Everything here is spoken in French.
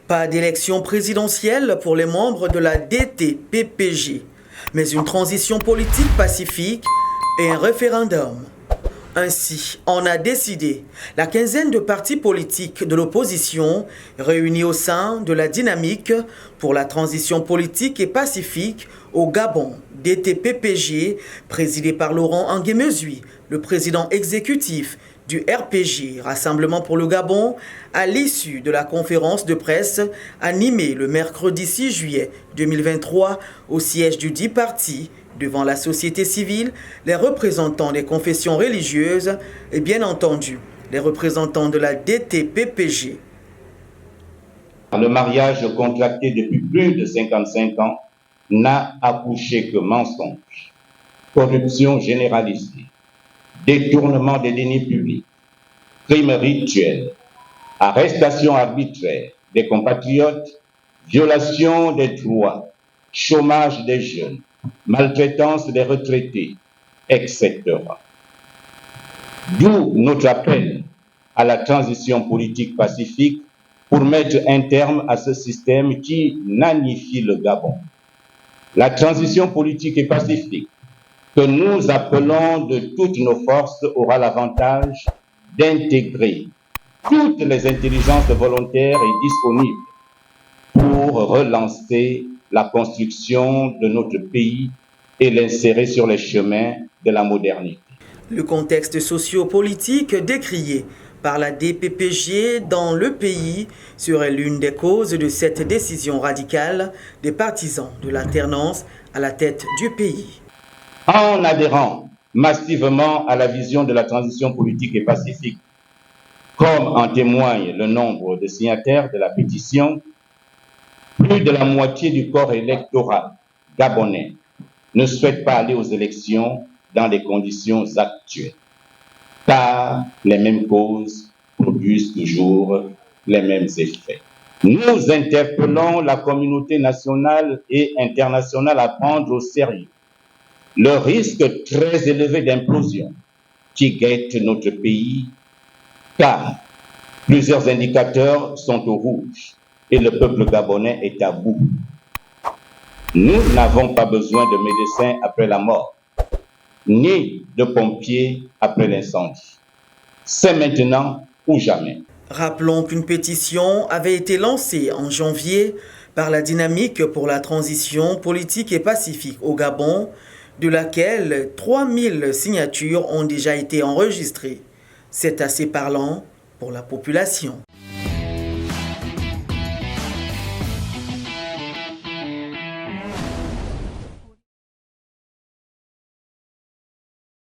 Pas d'élection présidentielle pour les membres de la DT-PPG, mais une transition politique pacifique et un référendum. Ainsi, on a décidé, la quinzaine de partis politiques de l'opposition réunis au sein de la dynamique pour la transition politique et pacifique au Gabon, DT-PPG, présidé par Laurent Angué-Mesui, le président exécutif du RPG, Rassemblement pour le Gabon, à l'issue de la conférence de presse animée le mercredi 6 juillet 2023 au siège du dit parti, devant la société civile, les représentants des confessions religieuses et bien entendu les représentants de la DT-PPG. Le mariage contracté depuis plus de 55 ans n'a accouché que mensonges, corruption généralisée, détournement des deniers publics, crimes rituels, arrestation arbitraire des compatriotes, violation des droits, chômage des jeunes, maltraitance des retraités, etc. D'où notre appel à la transition politique pacifique pour mettre un terme à ce système qui nanifie le Gabon. La transition politique et pacifique que nous appelons de toutes nos forces aura l'avantage d'intégrer toutes les intelligences volontaires et disponibles pour relancer la construction de notre pays et l'insérer sur les chemins de la modernité. Le contexte socio-politique décrié par la DPPG dans le pays serait l'une des causes de cette décision radicale des partisans de l'alternance à la tête du pays. En adhérant massivement à la vision de la transition politique et pacifique, comme en témoigne le nombre de signataires de la pétition, plus de la moitié du corps électoral gabonais ne souhaite pas aller aux élections dans les conditions actuelles, car les mêmes causes produisent toujours les mêmes effets. Nous interpellons la communauté nationale et internationale à prendre au sérieux le risque très élevé d'implosion qui guette notre pays, car plusieurs indicateurs sont au rouge et le peuple gabonais est à bout. Nous n'avons pas besoin de médecins après la mort, ni de pompiers après l'incendie. C'est maintenant ou jamais. Rappelons qu'une pétition avait été lancée en janvier par la dynamique pour la transition politique et pacifique au Gabon, de laquelle 3000 signatures ont déjà été enregistrées. C'est assez parlant pour la population.